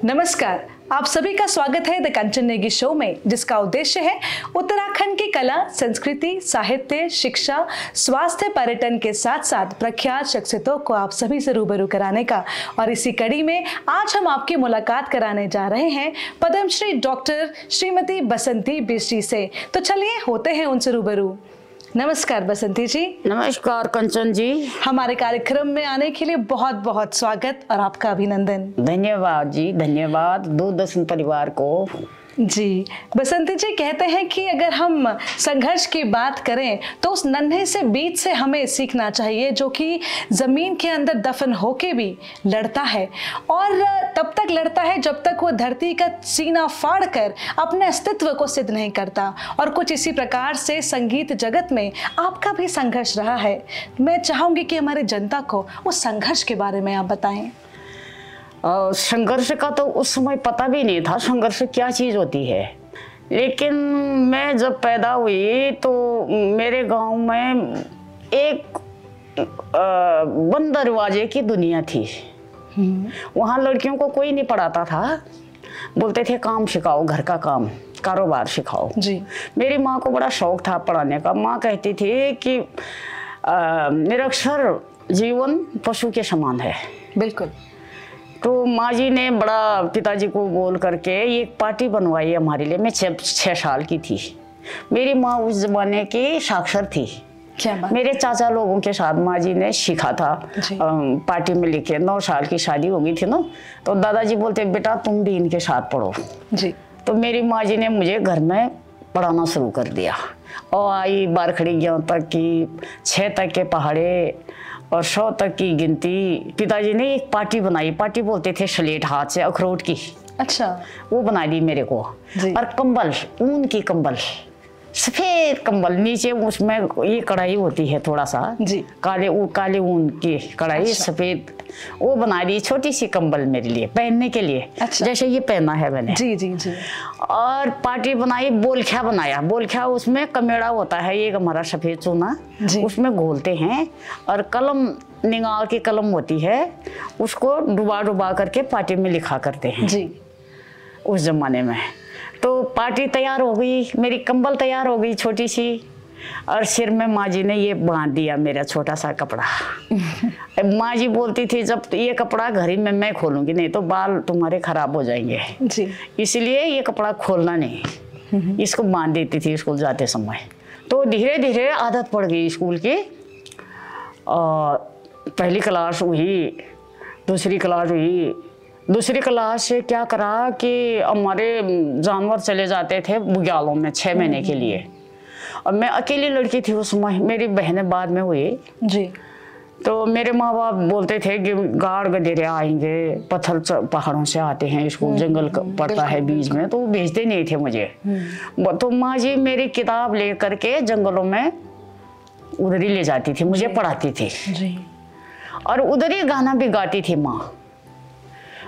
नमस्कार, आप सभी का स्वागत है द कंचन नेगी शो में, जिसका उद्देश्य है उत्तराखंड की कला, संस्कृति, साहित्य, शिक्षा, स्वास्थ्य, पर्यटन के साथ साथ प्रख्यात शख्सियतों को आप सभी से रूबरू कराने का। और इसी कड़ी में आज हम आपकी मुलाकात कराने जा रहे हैं पद्मश्री डॉक्टर श्रीमती बसंती बिष्ट से। तो चलिए होते हैं उनसे रूबरू। नमस्कार बसंती जी। नमस्कार कंचन जी। हमारे कार्यक्रम में आने के लिए बहुत बहुत स्वागत और आपका अभिनंदन। धन्यवाद जी, धन्यवाद दूरदर्शन परिवार को। जी, बसंती जी कहते हैं कि अगर हम संघर्ष की बात करें तो उस नन्हे से बीज से हमें सीखना चाहिए, जो कि जमीन के अंदर दफन होके भी लड़ता है और तब तक लड़ता है जब तक वो धरती का सीना फाड़ कर अपने अस्तित्व को सिद्ध नहीं करता। और कुछ इसी प्रकार से संगीत जगत में आपका भी संघर्ष रहा है। मैं चाहूंगी कि हमारी जनता को उस संघर्ष के बारे में आप बताएं। संघर्ष का तो उस समय पता भी नहीं था संघर्ष क्या चीज़ होती है, लेकिन मैं जब पैदा हुई तो मेरे गांव में एक बंद दरवाजे की दुनिया थी। वहाँ लड़कियों को कोई नहीं पढ़ाता था, बोलते थे काम सिखाओ, घर का काम, कारोबार सिखाओ जी। मेरी माँ को बड़ा शौक था पढ़ाने का। माँ कहती थी कि निरक्षर जीवन पशु के समान है। बिल्कुल। तो माँ जी ने बड़ा पिताजी को बोल करके एक पार्टी बनवाई हमारे लिए। मैं 6 साल की थी। मेरी माँ उस जमाने की साक्षर थी। क्या बात? मेरे चाचा लोगों के साथ माँ जी ने सीखा था पार्टी में लेके। 9 साल की शादी हो गई थी ना, तो दादाजी बोलते बेटा तुम भी इनके साथ पढ़ो जी। तो मेरी माँ जी ने मुझे घर में पढ़ाना शुरू कर दिया। और आई बारखड़ी ज्ञान तक की, 6 तक के पहाड़े और 100 तक की गिनती। पिताजी ने एक पार्टी बनाई। पार्टी बोलते थे स्लेट हाथ से अखरोट की। अच्छा। वो बना दी मेरे को। और कंबल, ऊन की कंबल, सफेद कंबल, नीचे उसमें ये कढ़ाई होती है थोड़ा सा जी। काले ऊन की कढ़ाई। अच्छा। सफेद वो बना दी, छोटी सी कंबल मेरे लिए पहनने के लिए। अच्छा। जैसे ये पहना है मैंने। जी जी जी। और पार्टी बनाई, बोलख्या बनाया। बोलख्या उसमें कमेड़ा होता है, एक हमारा सफेद चूना, उसमें घोलते हैं। और कलम, निगाल की कलम होती है, उसको डुबा डुबा करके पार्टी में लिखा करते हैं जी। उस जमाने में। तो पार्टी तैयार हो गई, मेरी कंबल तैयार हो गई छोटी सी, और सिर में माँ जी ने ये बांध दिया मेरा छोटा सा कपड़ा। माँ जी बोलती थी जब ये कपड़ा घर ही में मैं खोलूंगी, नहीं तो बाल तुम्हारे खराब हो जाएंगे जी, इसलिए ये कपड़ा खोलना नहीं। इसको बांध देती थी स्कूल जाते समय। तो धीरे धीरे आदत पड़ गई स्कूल की। और पहली क्लास हुई, दूसरी क्लास हुई। दूसरी क्लास से क्या करा कि हमारे जानवर चले जाते थे बुग्यालों में 6 महीने के लिए। और मैं अकेली लड़की थी उस समय, मेरी बहनें बाद में हुई जी। तो मेरे माँ बाप बोलते थे कि गाड़ गधेरे आएंगे, पत्थर पहाड़ों से आते हैं, स्कूल जंगल पड़ता है बीच में, तो वो भेजते नहीं थे मुझे। तो माँ जी मेरी किताब ले करके जंगलों में उधर ही ले जाती थी, मुझे पढ़ाती थी जी। और उधर ही गाना भी गाती थी माँ।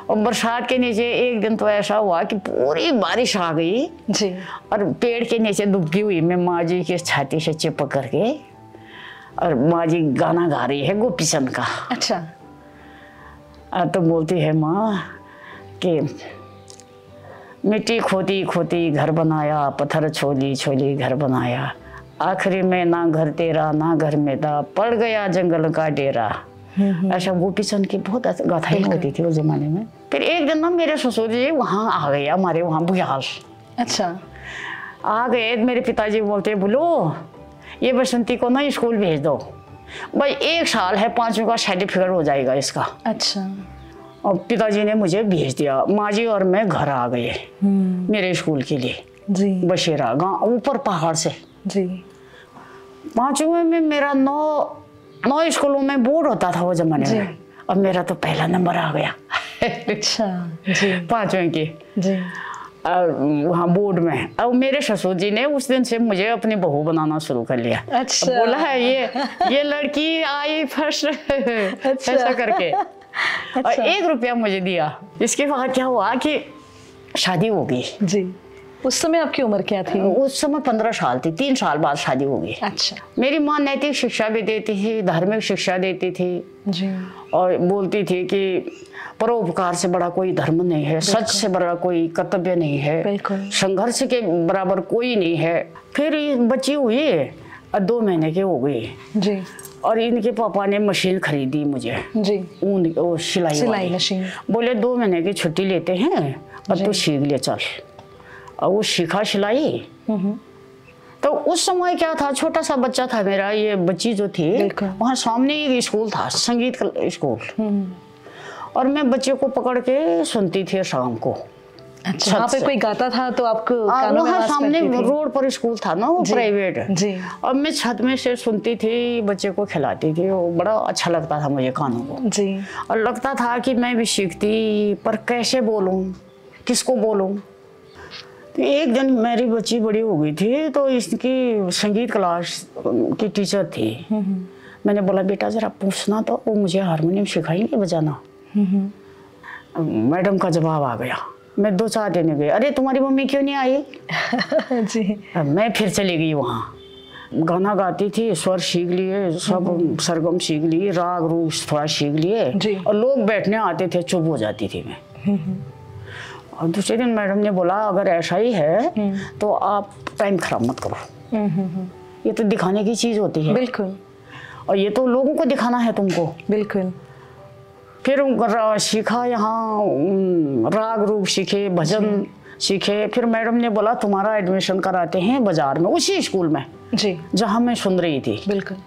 और बरसात के नीचे एक दिन तो ऐसा हुआ कि पूरी बारिश आ गई जी। और पेड़ के नीचे डूबी हुई मैं माँ जी की छाती से चिपक करके, और माँ जी गाना गा रही है गोपी चंद का। अच्छा। तो बोलती है माँ कि मिट्टी खोदी खोदी घर बनाया, पत्थर छोली छोली घर बनाया, आखिरी में ना घर तेरा ना घर मेरा, पड़ गया जंगल का डेरा। ऐसा गोपी चंद की बहुत गाथाएं होती थी उस जमाने में। फिर एक दिन ना मेरे ससुर जी वहाँ आ गए, हमारे वहाँ बुग्याल। अच्छा। आ गए, मेरे पिताजी बोलते बोलो ये बसंती को ना स्कूल भेज दो भाई, 1 साल है, 5वीं का सर्टिफिकेट हो जाएगा इसका। अच्छा। और पिताजी ने मुझे भेज दिया। माँ जी और मैं घर आ गए मेरे स्कूल के लिए जी। बशेरा गाँव ऊपर पहाड़ से जी। 5वीं में मेरा 9 स्कूलों में बोर्ड होता था वो जमाने में, और मेरा तो पहला नंबर आ गया। अच्छा जी। 5वीं की जी। वहाँ बोर्ड में। अब मेरे ससुर जी ने उस दिन से मुझे अपनी बहू बनाना शुरू कर लिया। अच्छा। बोला है ये लड़की आई फर्स्ट। अच्छा। ऐसा करके। अच्छा। और 1 रुपया मुझे दिया। इसके बाद क्या हुआ कि शादी हो गई जी। उस समय आपकी उम्र क्या थी? उस समय 15 साल थी, 3 साल बाद शादी हो गई। अच्छा। मेरी माँ नैतिक शिक्षा भी देती थी, धार्मिक शिक्षा देती थी जी। और बोलती थी कि परोपकार से बड़ा कोई धर्म नहीं है, सच से बड़ा कोई कर्तव्य नहीं है, संघर्ष के बराबर कोई नहीं है। फिर बच्ची हुई और 2 महीने के हो गई जी। और इनके पापा ने मशीन खरीदी मुझे जी, ऊन सिलाई मशीन। बोले 2 महीने की छुट्टी लेते हैं और तू सीख ले चल। और वो सीखा सिलाई। तो उस समय क्या था, छोटा सा बच्चा था मेरा, ये बच्ची जो थी वहाँ सामने एक स्कूल था, संगीत का स्कूल, और मैं बच्चे को पकड़ के सुनती थी शाम को। अच्छा, वहाँ पे कोई गाता था तो आपको कानों में आवाज सामने रोड पर स्कूल था ना, वो प्राइवेट जी। और मैं छत में से सुनती थी, बच्चे को खिलाती थी, वो बड़ा अच्छा लगता था मुझे कानों को जी। और लगता था कि मैं भी सीखती, पर कैसे बोलूं, किसको बोलूं। तो एक दिन मेरी बच्ची बड़ी हो गई थी तो इसकी संगीत क्लास की टीचर थी। मैंने बोला बेटा जरा पूछना तो, वो मुझे हारमोनियम सिखाएंगे बजाना। मैडम का जवाब आ गया। मैं 2-4 दिन गई, अरे तुम्हारी मम्मी क्यों नहीं आई? जी। मैं फिर चली गई वहाँ, गाना गाती थी, स्वर सीख लिए, सब सरगम सीख लिए, राग रूप थोड़ा सीख लिए, और लोग बैठने आते थे, चुप हो जाती थी मैं। और दूसरे दिन मैडम ने बोला अगर ऐसा ही है तो आप टाइम खराब मत करो, ये तो दिखाने की चीज होती है। बिल्कुल। और ये तो लोगों को दिखाना है तुमको। बिल्कुल। फिर सीखा यहाँ, राग रूप सीखे, भजन सीखे। फिर मैडम ने बोला तुम्हारा एडमिशन कराते हैं बाजार में, उसी स्कूल में जी जहाँ मैं सुन रही थी। बिल्कुल।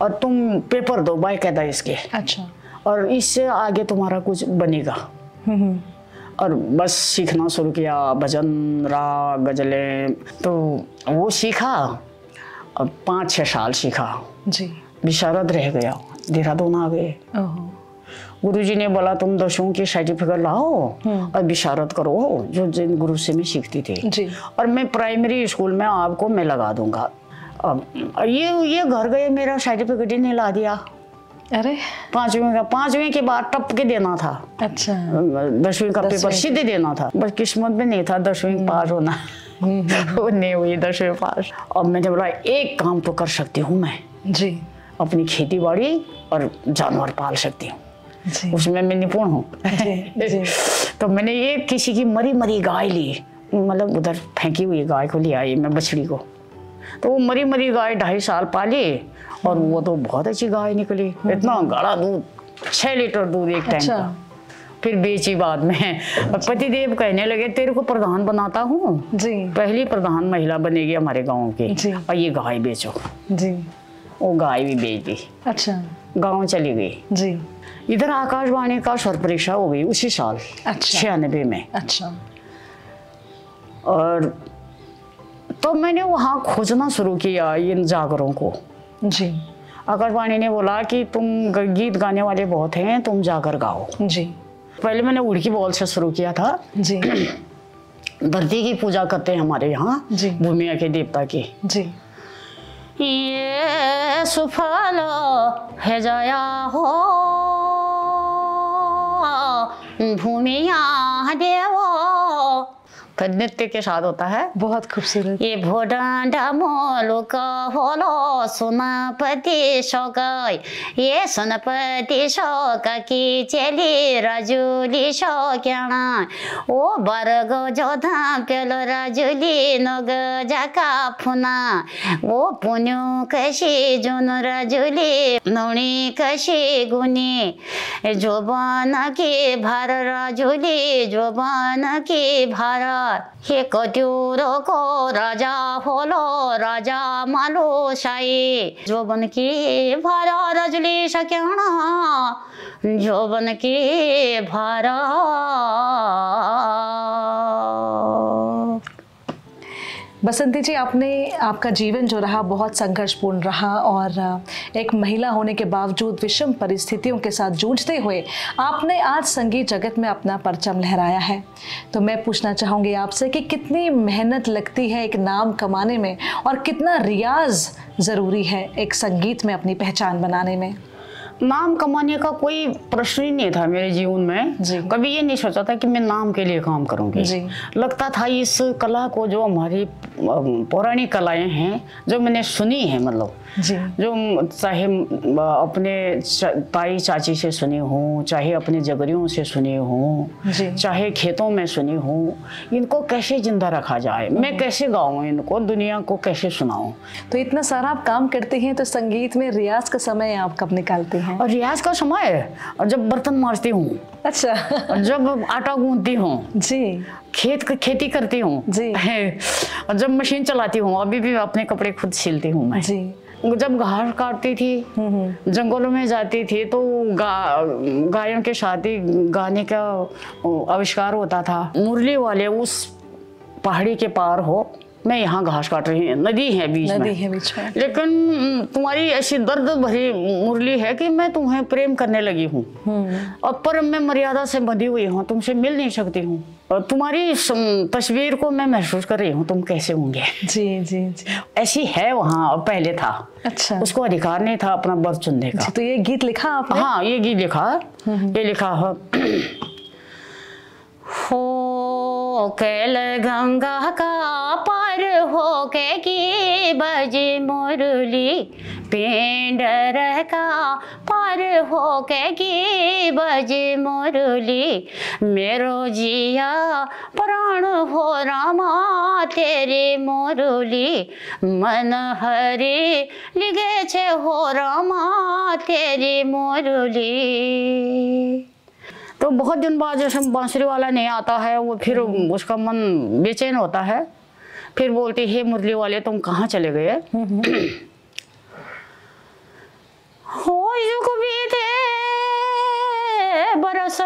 और तुम पेपर दो बाकायदा इसके। अच्छा। और इससे आगे तुम्हारा कुछ बनेगा। और बस सीखना शुरू किया, भजन, राग, गजलें, तो वो सीखा और 5-6 साल सीखा जी। विशारद रह गया, देहरादून आ गए। गुरुजी ने बोला तुम 10वीं की सर्टिफिकेट लाओ और विशारद करो, जो जिन गुरु से मैं सीखती थी जी। और मैं प्राइमरी स्कूल में आपको मैं लगा दूंगा। अब ये घर गए, मेरा सर्टिफिकेट ही नहीं ला दिया। अरे 5वीं के बाद टप के देना था। अच्छा। 10वीं का पेपर सीधे देना था, बस किस्मत में नहीं था 10वीं पास होना। वो नहीं हुई 10वीं पास। अब मैंने बोला एक काम तो कर सकती हूँ मैं जी, अपनी खेती बाड़ी और जानवर पाल सकती हूँ, उसमें मैं निपुण हूँ। तो मैंने ये किसी की मरी गाय ली, मतलब उधर फेंकी हुई गाय को ले आई मैं, बछड़ी को। तो वो मरी गाय 2.5 साल पाली और वो तो बहुत अच्छी गाय निकली, इतना गाढ़ा दूध, 6 लीटर दूध एक टाइम का। फिर बेची बाद में। पतिदेव कहने लगे तेरे को प्रधान बनाता हूँ जी, पहली प्रधान महिला बनेगी हमारे गाँव की, और ये गाय बेचो जी। वो गाय भी बेच दी। अच्छा। गाँव चली गई जी। इधर आकाशवाणी का स्वर परीक्षा हो गई उसी साल। अच्छा। 96 में। अच्छा। और तो मैंने वहाँ खोजना शुरू किया इन जागरों को जी। आकाशवाणी ने बोला कि तुम गीत गाने वाले बहुत हैं, तुम जागर गाओ जी। पहले मैंने उड़की बोल से शुरू किया था जी। धरती की पूजा करते हैं हमारे यहाँ, भूमिया के देवता की जी। ये सुफल है जया हो भूमिया देवो, नृत्य के साथ होता है, बहुत खूबसूरत। ये भोडांडा मोलू का होलो सोनापति शोकाय, ये सोनापति शोका की चली राजुली शोक्याना, ओ बरगो जोधा पेलो राजुली नोग जाका फुना, वो पुन्यो कशी जोन राजुली नौनी कशी गुनी, जोबान की भार राजुली जोबान की भार, ये कट्यूरों को राजा होलो राजा मालो शाही, जोबन की भारा रजली शक्याना, जोबन की भारा। बसंती जी, आपका जीवन जो रहा बहुत संघर्षपूर्ण रहा, और एक महिला होने के बावजूद विषम परिस्थितियों के साथ जूझते हुए आपने आज संगीत जगत में अपना परचम लहराया है। तो मैं पूछना चाहूँगी आपसे कि कितनी मेहनत लगती है एक नाम कमाने में, और कितना रियाज ज़रूरी है एक संगीत में अपनी पहचान बनाने में? नाम कमाने का कोई प्रश्न ही नहीं था मेरे जीवन में। कभी ये नहीं सोचा था कि मैं नाम के लिए काम करूंगी। लगता था इस कला को, जो हमारी पौराणिक कलाएं हैं जो मैंने सुनी है, मतलब जो चाहे अपने ताई चाची से सुनी हूँ, चाहे अपने जगरियों से सुनी हूँ, चाहे खेतों में सुनी हूँ, इनको कैसे जिंदा रखा जाए, मैं कैसे गाऊँ इनको, दुनिया को कैसे सुनाऊँ। तो इतना सारा आप काम करते हैं, तो संगीत में रियाज का समय आप कब निकालते हैं? और रियाज का समय जब बर्तन मांजती हूँ, अच्छा, जब आटा गूंथती हूँ जी, खेती करती हूँ जी, जब मशीन चलाती हूँ, अभी भी अपने कपड़े खुद सिलती हूँ मैं जी, जब घास काटती थी, जंगलों में जाती थी, तो गायों के साथ ही गाने का आविष्कार होता था। मुरली वाले उस पहाड़ी के पार हो, मैं यहाँ घास काट रही हूँ, नदी है बीच में, लेकिन तुम्हारी ऐसी दर्द भरी मुरली है कि मैं तुम्हें प्रेम करने लगी हूँ, और पर मैं मर्यादा से बंधी हुई हूँ, तुमसे मिल नहीं सकती हूँ, और तुम्हारी तस्वीर को मैं महसूस कर रही हूँ, तुम कैसे होंगे। जी जी जी, ऐसी है वहाँ, और पहले था। अच्छा, उसको अधिकार नहीं था अपना बर चुनने का। तो ये गीत लिखा आपने? हाँ, ये गीत लिखा, ये लिखा हो कैल गंगा का पार हो के की बजे मुरली, पिंडर का पार हो के की बजे मुरली, मेरो जिया प्राण हो रामा तेरे मुरली, मन हरे लिगे छे हो रामा तेरी मुरली। तो बहुत दिन बाद जैसे बांसुरी वाला नहीं आता है, वो फिर उसका मन बेचैन होता है, फिर बोलती है मुरली वाले तुम कहाँ चले गए। हो युग बीते बरस,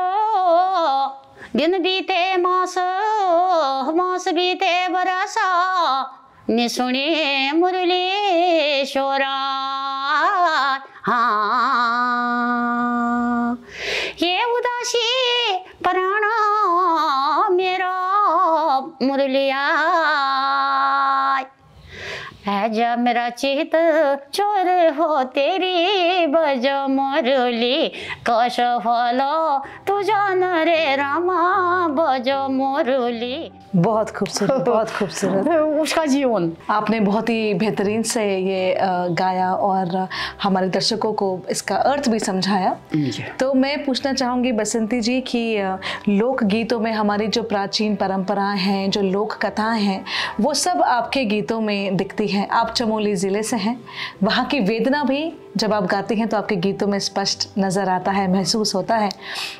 दिन बीते मास, मास बीते बरस, निसुनी मुरली शोरा। हाँ, ये उदासी प्राणा मेरा मुरलिया, जब मेरा चित चोर हो तेरी बज मुरली, कश फलो तू जान रे रामा बज मुरली। बहुत खूबसूरत, बहुत खूबसूरत उसका जीवन आपने बहुत ही बेहतरीन से ये गाया और हमारे दर्शकों को इसका अर्थ भी समझाया। तो मैं पूछना चाहूँगी बसंती जी कि लोक गीतों में हमारी जो प्राचीन परंपराएं हैं, जो लोक कथाएं हैं, वो सब आपके गीतों में दिखती हैं। आप चमोली ज़िले से हैं, वहाँ की वेदना भी जब आप गाती हैं तो आपके गीतों में स्पष्ट नज़र आता है, महसूस होता है।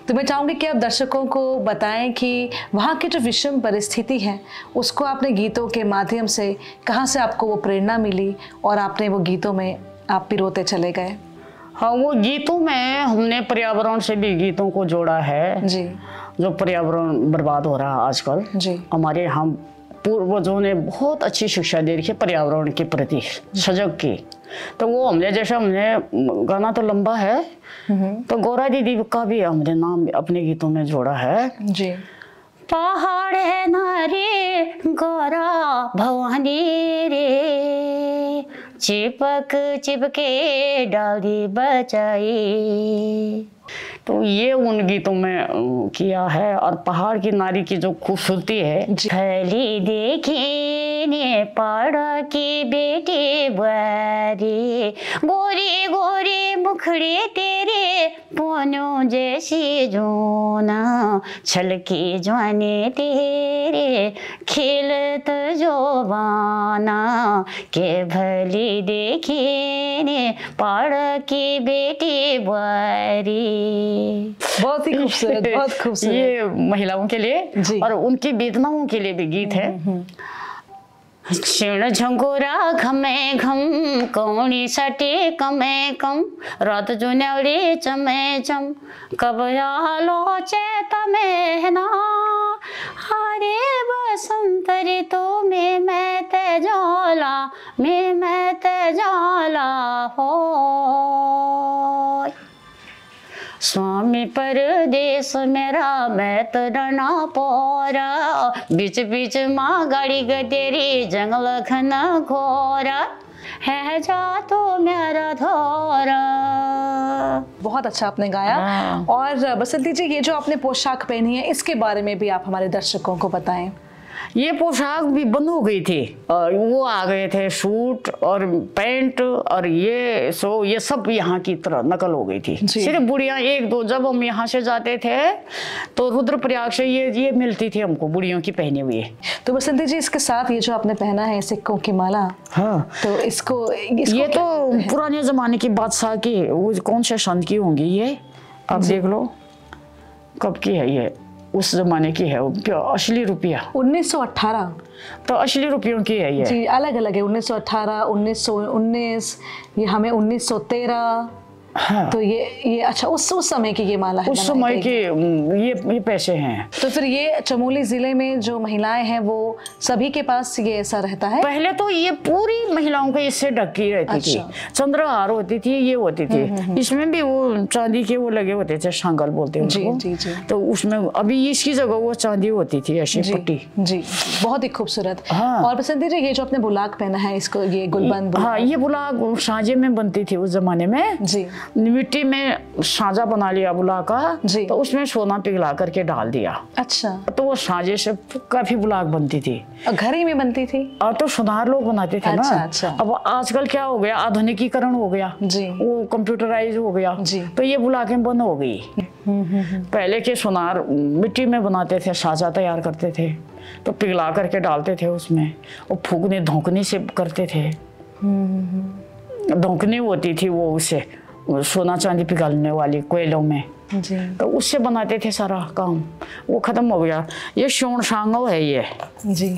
तो मैं चाहूँगी कि आप दर्शकों को बताएं कि वहाँ की जो विषम परिस्थिति है उसको आपने गीतों के माध्यम से, कहाँ से आपको वो प्रेरणा मिली और आपने वो गीतों में आप पिरोते चले गए? हाँ, वो गीतों में हमने पर्यावरण से भी गीतों को जोड़ा है जी। जो पर्यावरण बर्बाद हो रहा है आजकल जी, हमारे यहाँ पूर्वजों ने बहुत अच्छी शिक्षा दे रखी है पर्यावरण के प्रति सजग की। तो वो हमने गाना तो लंबा है, तो गौरा दीदी का भी हमने नाम अपने गीतों में जोड़ा है जी। पहाड़ है नारे गौरा भवानी रे, चिपक चिपके डाली बचाई। तो ये उन गीतों में किया है। और पहाड़ की नारी की जो खूबसूरती है, खली देखी ने पहाड़ की बेटी बारी, गोरी गोरी मुखड़ी तेरे पोनो जैसी जोना, छलकी जवानी तेरे खिलत जोबाना, के भली देखी ने पहाड़ की बेटी बारी। बहुत ही खूबसूरत, बहुत खूबसूरत। ये महिलाओं के लिए और उनकी वेदनाओं के लिए भी गीत है। क्षीण झंगोरा घमे घम, कौणी सटे कमे कम, रात जो न्याड़ी चमे चम, कब आलो चेत में ना, हरे बसंत ऋतु में मैं ते जाला, मैं ते जाला हो। स्वामी परदेश मेरा मैं तो डरना पोरा, बीच बीच माँ गाड़ी गदेरी जंगल घना घोरा, है जा तो मेरा धोरा। बहुत अच्छा आपने गाया। और बसंती जी, ये जो आपने पोशाक पहनी है, इसके बारे में भी आप हमारे दर्शकों को बताएं। ये पोशाक भी बंद हो गई थी और वो आ गए थे सूट और पैंट, और ये सब यहाँ की तरह नकल हो गई थी। सिर्फ बुढ़िया एक दो, जब हम यहाँ से जाते थे तो रुद्रप्रयाग से ये मिलती थी हमको बुढ़ियों की पहनी हुई। तो बसंती जी, इसके साथ ये जो आपने पहना है सिक्कों की माला, हाँ, तो इसको ये तो पुराने जमाने की बादशाह की, वो कौन से संत की होंगी ये, आप देख लो कब की है ये, उस जमाने की है, असली रुपया 1918। तो असली रुपयों की है ये जी, अलग अलग है, 1918, 1919, ये हमें 1913। हाँ। तो ये अच्छा उस समय की ये माला है, उस समय के ये पैसे हैं। तो फिर ये चमोली जिले में जो महिलाएं हैं वो सभी के पास ये ऐसा रहता है? पहले तो ये पूरी महिलाओं के इससे ढकी रहती थी। चंद्रहार होती थी, ये होती थी, इसमें भी वो चांदी के वो लगे होते थे, शांगल बोलते हैं उसको। जी, जी। तो उसमें अभी इसकी जगह वो चांदी होती थी, ऐसी पट्टी। जी, बहुत ही खूबसूरत। हाँ। और बसंती जी, ये जो आपने बुलाक पहना है, इसको ये गुलबंद। हाँ, ये बुलाक साजे में बनती थी उस जमाने में। जी, मिट्टी में साजा बना लिया बुला का, तो उसमें सोना पिघला करके डाल दिया। अच्छा। तो वो साजे से काफी बुलाक बनती थी। और घर ही में बनती थी? और तो सुनार लोग बनाते थे ना। अच्छा। अब आजकल क्या हो गया, आधुनिकीकरण हो गया जी, वो कंप्यूटराइज हो गया जी। तो ये बुलाकें बंद हो गई। पहले के सुनार मिट्टी में बनाते थे, साजा तैयार करते थे, तो पिघला करके डालते थे उसमें, और फूकने धोकने से करते थे। धोकनी होती थी वो, उससे सोना चांदी पिघलने वाली कोयलों में जी, तो उससे बनाते थे सारा काम, वो खत्म हो गया। ये शोण शांगल है ये जी,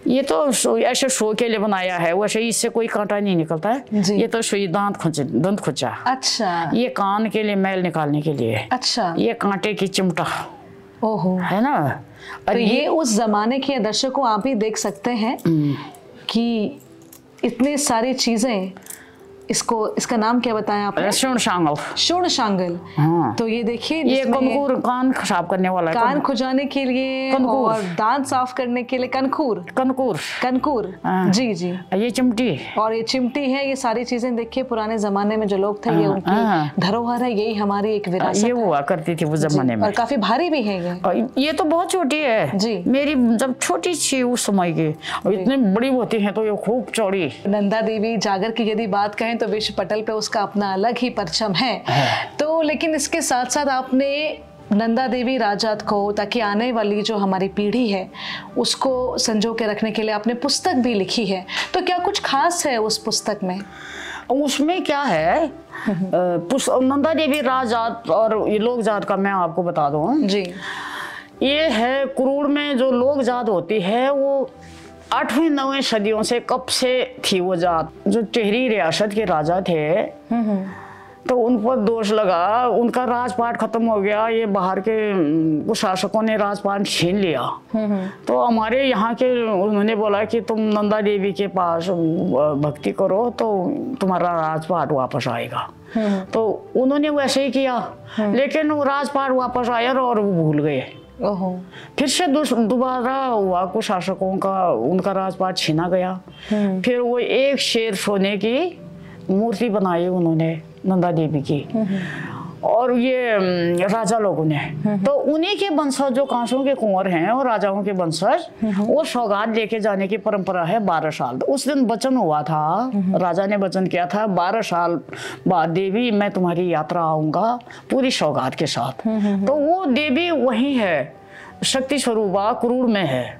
ये तो ऐसे शो के लिए बनाया है, वैसे इससे कोई कांटा नहीं निकलता है। ये तो सुई दंत खुचा। अच्छा। ये कान के लिए मैल निकालने के लिए। अच्छा। ये कांटे की चिमटा, ओहो, है ना। तो ये उस जमाने के दर्शकों आप भी देख सकते हैं कि इतनी सारी चीजें, इसका नाम क्या बताया आपने? शोण शांगल। शोण शांगल। हाँ। तो ये देखिए, ये कनकूर, कान साफ करने वाला, कान खुजाने के लिए और दांत साफ करने के लिए कनकूर। जी जी। ये चिमटी और ये चिमटी है। ये सारी चीजें देखिए, पुराने जमाने में जो लोग थे, ये उनकी धरोहर है, यही हमारी एक विरासत ये हुआ करती थी उस जमाने में। और काफी भारी भी है ये तो बहुत छोटी है जी। मेरी जब छोटी थी उस समय की, इतनी बड़ी होती है तो ये खूब चौड़ी। नंदा देवी जागर की यदि बात कहें तो विश्व पटल पे उसका अपना अलग ही परचम है। तो लेकिन इसके साथ साथ आपने नंदा देवी राजात को, ताकि आने वाली जो हमारी पीढ़ी है उसको संजो के रखने के लिए आपने पुस्तक भी लिखी है। तो क्या कुछ खास है उस पुस्तक में? उसमें क्या है, नंदा देवी राजात और ये लोक जात का मैं आपको बता दूं जी। ये है कुरूड़ में जो लोक जात होती है, वो 8वीं 9वीं सदियों से कब से थी वो जात। जो टिहरी रियासत के राजा थे तो उन पर दोष लगा, उनका राजपाट खत्म हो गया, ये बाहर के कुछ शासकों ने राजपाट छीन लिया। तो हमारे यहाँ के उन्होंने बोला कि तुम नंदा देवी के पास भक्ति करो तो तुम्हारा राजपाट वापस आएगा। तो उन्होंने वैसे ही किया, लेकिन वो राजपाट वापस आया और वो भूल गए। फिर से दोबारा हुआ, कुछ शासकों का उनका राजपाट छीना गया। फिर वो एक शेर सोने की मूर्ति बनाई उन्होंने नंदा देवी की, और ये राजा लोगों ने, तो उन्हीं के वंशज जो कांसों के कुंवर हैं और राजाओं के वंशज, वो सौगात लेके जाने की परंपरा है 12 साल। तो उस दिन वचन हुआ था, राजा ने वचन किया था 12 साल बाद देवी मैं तुम्हारी यात्रा आऊंगा पूरी सौगात के साथ। तो वो देवी वही है, शक्ति स्वरूपा कुरूड़ में है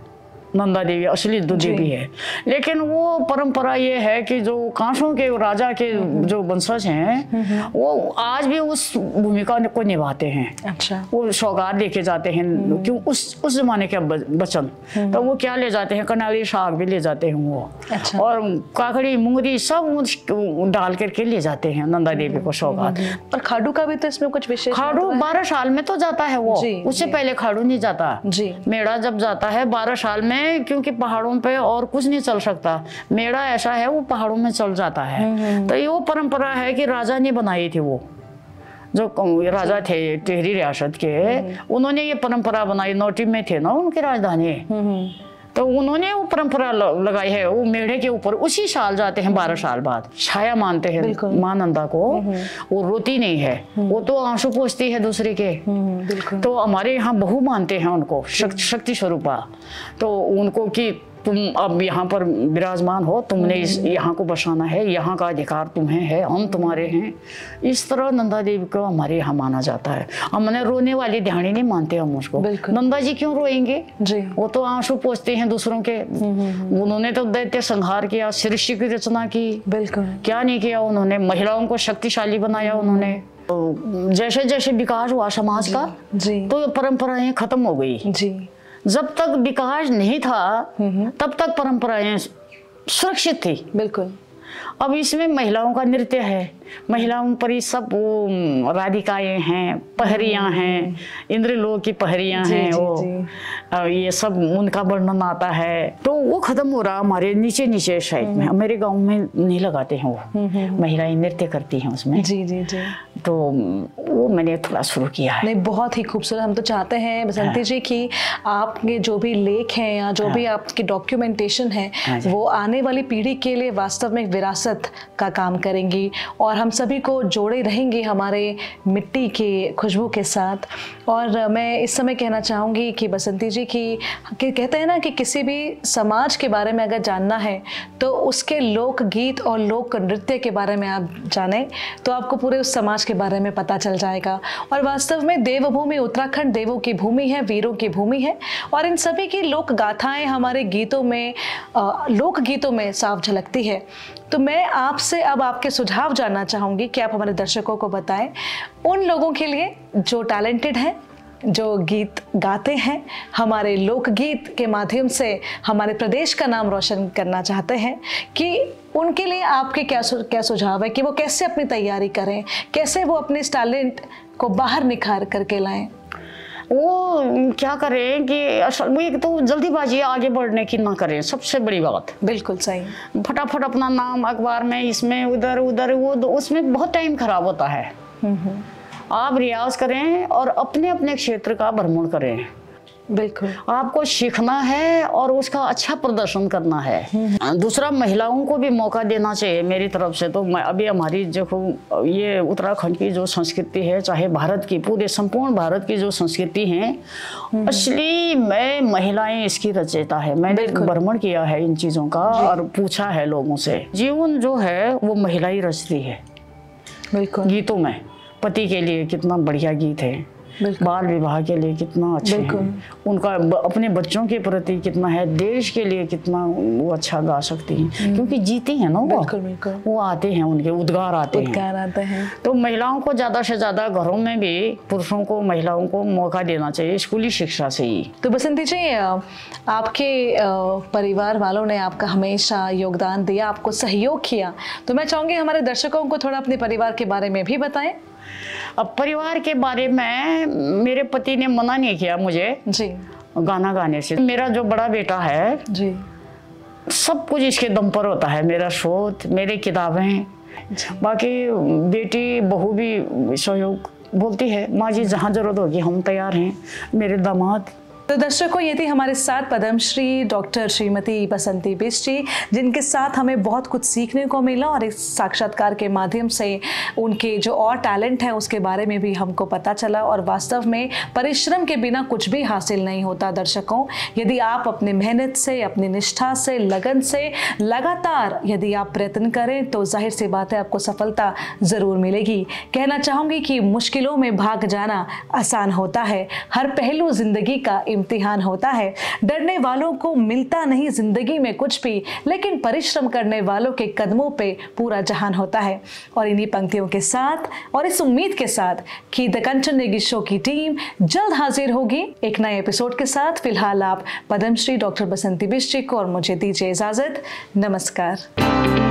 नंदा देवी, असली देवी है। लेकिन वो परंपरा ये है कि जो कांसों के राजा के जो वंशज हैं वो आज भी उस भूमिका को निभाते हैं। अच्छा। वो सौगात लेके जाते हैं, क्यों उस जमाने के वचन, तो वो क्या ले जाते हैं, कनाली साग भी ले जाते हैं वो। अच्छा। और काकड़ी मूंगरी सब डाल करके ले जाते हैं नंदा देवी को सौगात। और खाड़ू का भी तो इसमें कुछ विशेष? खाड़ू 12 साल में तो जाता है वो, उससे पहले खाड़ू नहीं जाता जी। मेढ़ा जब जाता है 12 साल में, क्योंकि पहाड़ों पे और कुछ नहीं चल सकता, मेढ़ा ऐसा है वो पहाड़ों में चल जाता है। तो ये वो परंपरा है कि राजा ने बनाई थी, वो जो राजा थे टिहरी रियासत के, उन्होंने ये परंपरा बनाई। नोटिब में थे ना उनकी राजधानी, तो उन्होंने वो परंपरा लगाई है, वो मेढ़े के ऊपर उसी साल जाते हैं 12 साल बाद, छाया मानते हैं माँ नंदा को। वो रोती नहीं है, वो तो आंसू पोंछती है दूसरे के। तो हमारे यहाँ बहू मानते हैं उनको, शक्ति स्वरूपा। तो उनको कि तुम अब यहाँ पर विराजमान हो, तुमने इस यहाँ को बसाना है, यहाँ का अधिकार तुम्हें है, हम तुम्हारे हैं। इस तरह नंदा देवी को हमारे यहाँ माना जाता है। हमने रोने वाली ध्यानी नहीं मानते हम उसको। नंदा जी क्यों रोएंगे जी? वो तो आंसू पोंछते हैं दूसरों के। उन्होंने तो दैत्य संहार किया, सृष्टि की रचना की, बिल्कुल क्या नहीं किया उन्होंने। महिलाओं को शक्तिशाली बनाया उन्होंने। जैसे जैसे विकास हुआ समाज का जी, तो परंपराएं खत्म हो गई जी। जब तक विकास नहीं था तब तक परंपराएं सुरक्षित थी, बिल्कुल। अब इसमें महिलाओं का नृत्य है, महिलाओं पर सब वो राधिकाएं हैं, पहरियां हैं, इंद्रलोक की पहरियां हैं, वो ये सब उनका वर्णन आता है। तो वो खत्म हो रहा हमारे नीचे नीचे साइड में। मेरे गांव में नहीं लगाते हैं वो, महिलाएं नृत्य करती हैं उसमें जी जी जी। तो वो मैंने थोड़ा शुरू किया है। नहीं, बहुत ही खूबसूरत। हम तो चाहते हैं बसंती जी कि आपके जो भी लेख हैं या जो भी आपकी डॉक्यूमेंटेशन है वो आने वाली पीढ़ी के लिए वास्तव में विरासत का काम करेंगी और हम सभी को जोड़े रहेंगे हमारे मिट्टी की खुशबू के साथ। और मैं इस समय कहना चाहूँगी कि बसंती जी कि कहते हैं ना कि किसी भी समाज के बारे में अगर जानना है तो उसके लोकगीत और लोक नृत्य के बारे में आप जानें तो आपको पूरे उस समाज के बारे में पता चल जाएगा। और वास्तव में देवभूमि उत्तराखंड देवों की भूमि है, वीरों की भूमि है और इन सभी की लोक गाथाएँ हमारे गीतों में, लोकगीतों में साफ झलकती है। तो मैं आपसे अब आपके सुझाव जानना चाहूँगी कि आप हमारे दर्शकों को बताएं उन लोगों के लिए जो टैलेंटेड हैं, जो गीत गाते हैं, हमारे लोकगीत के माध्यम से हमारे प्रदेश का नाम रोशन करना चाहते हैं, कि उनके लिए आपके क्या सुझाव है कि वो कैसे अपनी तैयारी करें, कैसे वो अपने इस टैलेंट को बाहर निखार करके लाएं? वो क्या करें कि असल में एक तो जल्दीबाजी आगे बढ़ने की ना करें, सबसे बड़ी बात। बिल्कुल सही। फटाफट अपना नाम अखबार में, इसमें उधर उधर, वो उसमें बहुत टाइम खराब होता है। आप रियाज करें और अपने अपने क्षेत्र का भ्रमण करें। बिल्कुल, आपको सीखना है और उसका अच्छा प्रदर्शन करना है। दूसरा, महिलाओं को भी मौका देना चाहिए मेरी तरफ से। तो अभी हमारी जो ये उत्तराखंड की जो संस्कृति है, चाहे भारत की, पूरे संपूर्ण भारत की जो संस्कृति है, असली में महिलाएं इसकी रचयिता है। मैंने भ्रमण किया है इन चीज़ों का और पूछा है लोगों से। जीवन जो है वो महिला ही रचती है। बिल्कुल, गीतों में पति के लिए कितना बढ़िया गीत है, बाल विवाह के लिए कितना अच्छा है, उनका अपने बच्चों के प्रति कितना है, देश के लिए कितना वो अच्छा गा सकती हैं, क्योंकि जीती हैं ना वो आते हैं, उनके उद्गार आते हैं। तो महिलाओं को ज़्यादा से ज़्यादा घरों में भी पुरुषों को, महिलाओं को मौका देना चाहिए स्कूली शिक्षा से ही। तो बसंती जी, आपके परिवार वालों ने आपका हमेशा योगदान दिया, आपको सहयोग किया, तो मैं चाहूँगी हमारे दर्शकों को थोड़ा अपने परिवार के बारे में भी बताएं। अब परिवार के बारे में मेरे पति ने मना नहीं किया मुझे जी गाना गाने से। मेरा जो बड़ा बेटा है जी, सब कुछ इसके दम पर होता है, मेरा शोध, मेरी किताबें। बाकी बेटी बहू भी सहयोग बोलती है, माँ जी जहाँ जरूरत होगी हम तैयार हैं। मेरे दामाद। तो दर्शकों, ये थी हमारे साथ पद्मश्री डॉक्टर श्रीमती बसंती बिष्ट जी, जिनके साथ हमें बहुत कुछ सीखने को मिला और इस साक्षात्कार के माध्यम से उनके जो और टैलेंट है उसके बारे में भी हमको पता चला। और वास्तव में परिश्रम के बिना कुछ भी हासिल नहीं होता। दर्शकों, यदि आप अपने मेहनत से, अपनी निष्ठा से, लगन से लगातार यदि आप प्रयत्न करें तो जाहिर सी बात है आपको सफलता ज़रूर मिलेगी। कहना चाहूँगी कि मुश्किलों में भाग जाना आसान होता है, हर पहलू जिंदगी का इम्तिहान होता है। डरने वालों को मिलता नहीं जिंदगी में कुछ भी, लेकिन परिश्रम करने वालों के कदमों पे पूरा जहान होता है। और इन्हीं पंक्तियों के साथ और इस उम्मीद के साथ कि द कंचन नेगी शो की टीम जल्द हाजिर होगी एक नए एपिसोड के साथ। फिलहाल आप पद्मश्री डॉक्टर बसंती बिष्ट जी को और मुझे दीजिए इजाजत। नमस्कार।